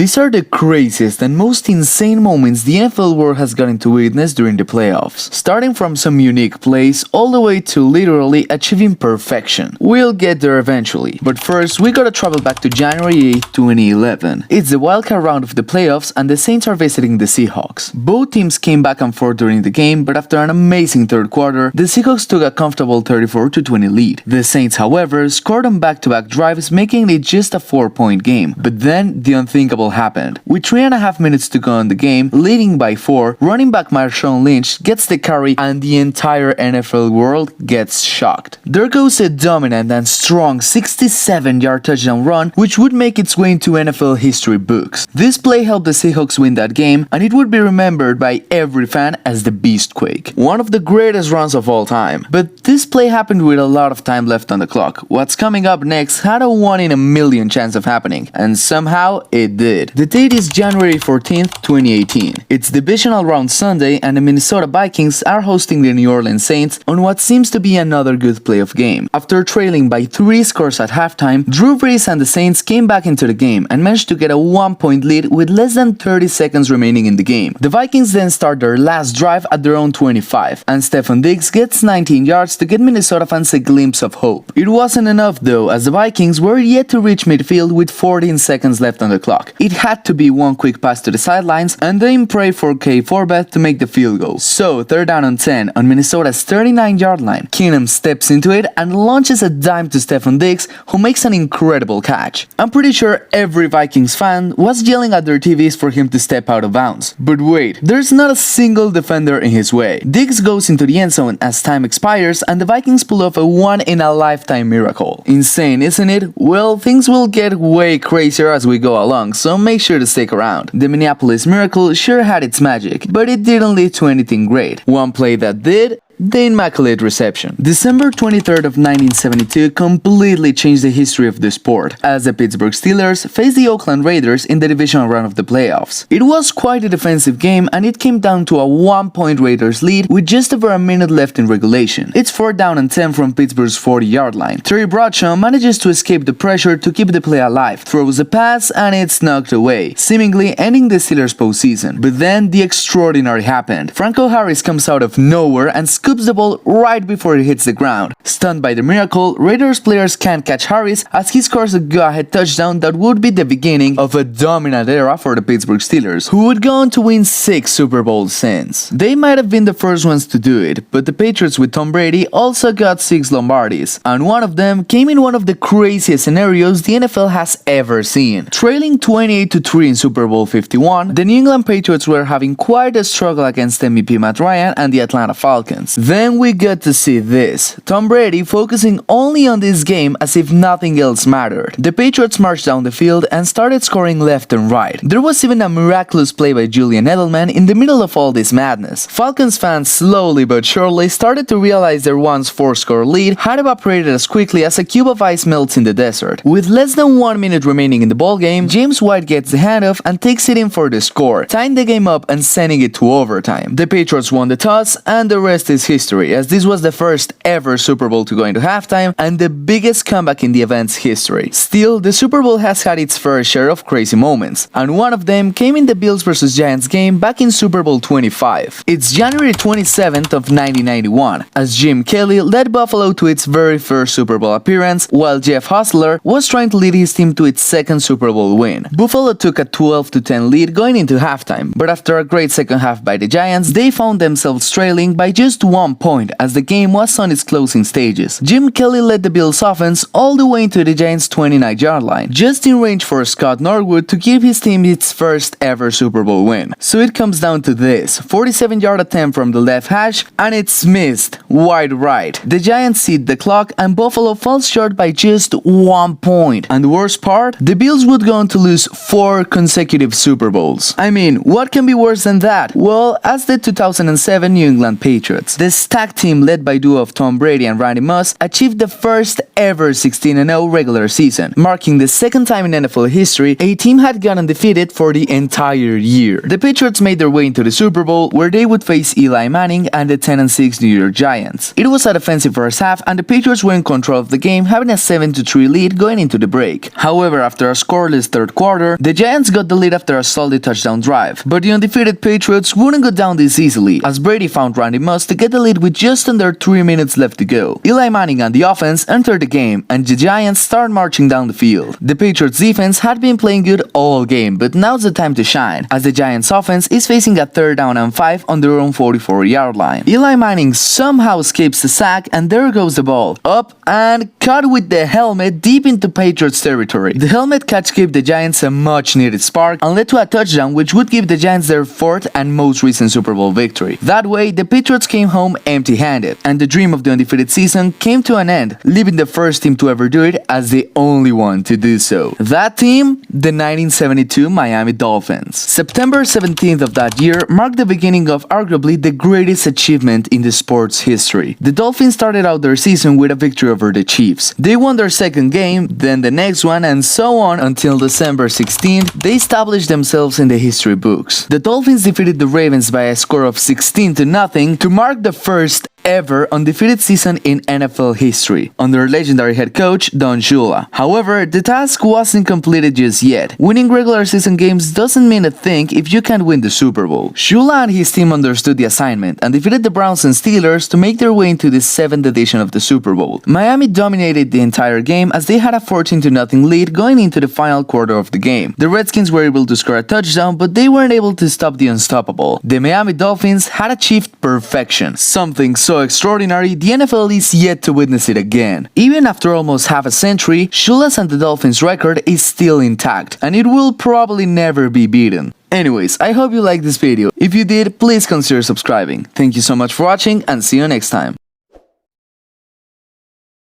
These are the craziest and most insane moments the NFL world has gotten to witness during the playoffs, starting from some unique plays all the way to literally achieving perfection. We'll get there eventually, but first we gotta travel back to January 8, 2011. It's the wildcard round of the playoffs and the Saints are visiting the Seahawks. Both teams came back and forth during the game, but after an amazing third quarter, the Seahawks took a comfortable 34-20 lead. The Saints, however, scored on back-to-back drives, making it just a 4-point game. But then the unthinkable happened. With 3.5 minutes to go in the game, leading by 4, running back Marshawn Lynch gets the carry and the entire NFL world gets shocked. There goes a dominant and strong 67-yard touchdown run, which would make its way into NFL history books. This play helped the Seahawks win that game, and it would be remembered by every fan as the Beastquake, one of the greatest runs of all time. But this play happened with a lot of time left on the clock. What's coming up next had a 1 in a million chance of happening, and somehow it did. The date is January 14th, 2018. It's divisional round Sunday, and the Minnesota Vikings are hosting the New Orleans Saints on what seems to be another good playoff game. After trailing by 3 scores at halftime, Drew Brees and the Saints came back into the game and managed to get a 1-point lead with less than 30 seconds remaining in the game. The Vikings then start their last drive at their own 25, and Stefon Diggs gets 19 yards to get Minnesota fans a glimpse of hope. It wasn't enough though, as the Vikings were yet to reach midfield with 14 seconds left on the clock. It had to be one quick pass to the sidelines and then pray for Kay Forbath to make the field goal. So, 3rd down and 10 on Minnesota's 39-yard line. Keenum steps into it and launches a dime to Stefon Diggs, who makes an incredible catch. I'm pretty sure every Vikings fan was yelling at their TVs for him to step out of bounds. But wait, there's not a single defender in his way. Diggs goes into the end zone as time expires and the Vikings pull off a one-in-a-lifetime miracle. Insane, isn't it? Well, things will get way crazier as we go along, so make sure to stick around. The Minneapolis Miracle sure had its magic, but it didn't lead to anything great. One play that did: the Immaculate Reception. December 23rd of 1972 completely changed the history of the sport, as the Pittsburgh Steelers faced the Oakland Raiders in the divisional round of the playoffs. It was quite a defensive game, and it came down to a 1-point Raiders lead with just over a minute left in regulation. It's 4th down and 10 from Pittsburgh's 40-yard line. Terry Bradshaw manages to escape the pressure to keep the play alive, throws a pass, and it's knocked away, seemingly ending the Steelers' postseason. But then the extraordinary happened. Franco Harris comes out of nowhere and scoops the ball right before it hits the ground. Stunned by the miracle, Raiders players can't catch Harris as he scores a go-ahead touchdown that would be the beginning of a dominant era for the Pittsburgh Steelers, who would go on to win 6 Super Bowls since. They might have been the first ones to do it, but the Patriots with Tom Brady also got 6 Lombardis, and one of them came in one of the craziest scenarios the NFL has ever seen. Trailing 28-3 in Super Bowl 51, the New England Patriots were having quite a struggle against MVP Matt Ryan and the Atlanta Falcons. Then we got to see this. Tom Brady focusing only on this game as if nothing else mattered. The Patriots marched down the field and started scoring left and right. There was even a miraculous play by Julian Edelman in the middle of all this madness. Falcons fans slowly but surely started to realize their once 4-score lead had evaporated as quickly as a cube of ice melts in the desert. With less than 1 minute remaining in the ballgame, James White gets the handoff and takes it in for the score, tying the game up and sending it to overtime. The Patriots won the toss, and the rest is history, as this was the first ever Super Bowl to go into halftime and the biggest comeback in the event's history. Still, the Super Bowl has had its fair share of crazy moments, and one of them came in the Bills vs Giants game back in Super Bowl 25. It's January 27th of 1991, as Jim Kelly led Buffalo to its very first Super Bowl appearance, while Jeff Hustler was trying to lead his team to its second Super Bowl win. Buffalo took a 12-10 lead going into halftime, but after a great second half by the Giants, they found themselves trailing by just 1 point as the game was on its closing stages. Jim Kelly led the Bills offense all the way into the Giants' 29-yard line, just in range for Scott Norwood to give his team its first ever Super Bowl win. So it comes down to this: 47-yard attempt from the left hash, and it's missed wide right. The Giants cede the clock and Buffalo falls short by just 1 point. And the worst part? The Bills would go on to lose 4 consecutive Super Bowls. I mean, what can be worse than that? Well, as the 2007 New England Patriots. the stacked team led by duo of Tom Brady and Randy Moss achieved the first ever 16-0 regular season, marking the second time in NFL history a team had gone undefeated for the entire year. The Patriots made their way into the Super Bowl, where they would face Eli Manning and the 10-6 New York Giants. It was a defensive first half, and the Patriots were in control of the game, having a 7-3 lead going into the break. However, after a scoreless third quarter, the Giants got the lead after a solid touchdown drive. But the undefeated Patriots wouldn't go down this easily, as Brady found Randy Moss to get the lead with just under 3 minutes left to go. Eli Manning and the offense entered the game, and the Giants started marching down the field. The Patriots defense had been playing good all game, but now's the time to shine, as the Giants offense is facing a 3rd down and 5 on their own 44-yard line. Eli Manning somehow escapes the sack, and there goes the ball, up and caught with the helmet deep into Patriots territory. The helmet catch gave the Giants a much needed spark and led to a touchdown, which would give the Giants their 4th and most recent Super Bowl victory. That way, the Patriots came home empty-handed, and the dream of the undefeated season came to an end, leaving the first team to ever do it as the only one to do so. That team, the 1972 Miami Dolphins. September 17th of that year marked the beginning of arguably the greatest achievement in the sport's history. The Dolphins started out their season with a victory over the Chiefs. They won their second game, then the next one, and so on until December 16th. They established themselves in the history books. The Dolphins defeated the Ravens by a score of 16-0 to mark the first ever undefeated season in NFL history, under legendary head coach Don Shula. However, the task wasn't completed just yet. Winning regular season games doesn't mean a thing if you can't win the Super Bowl. Shula and his team understood the assignment and defeated the Browns and Steelers to make their way into the 7th edition of the Super Bowl. Miami dominated the entire game as they had a 14-0 lead going into the final quarter of the game. The Redskins were able to score a touchdown, but they weren't able to stop the unstoppable. The Miami Dolphins had achieved perfection, something so extraordinary the NFL is yet to witness it again. Even after almost half a century, Shula's and the Dolphins record is still intact, and it will probably never be beaten. Anyways, I hope you liked this video. If you did, please consider subscribing. Thank you so much for watching, and see you next time.